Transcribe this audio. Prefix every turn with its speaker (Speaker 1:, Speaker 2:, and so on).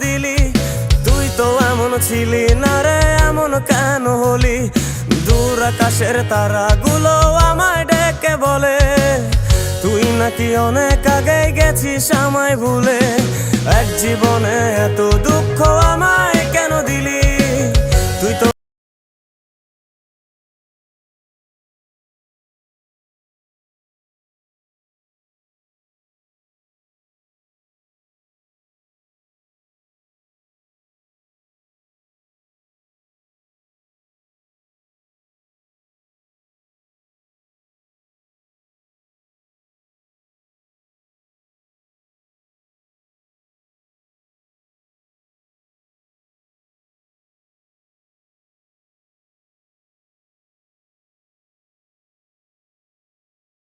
Speaker 1: দিলি? তুই তো এমন ছিলি না রে, এমন কেন হলি? দূর আকাশের তারাগুলো আমায় ডেকে বলে তুই নাকি অনেক আগে গেছিস আমায় ভুলে। এক জীবনে এত দুঃখ আমায় কেন দিলি?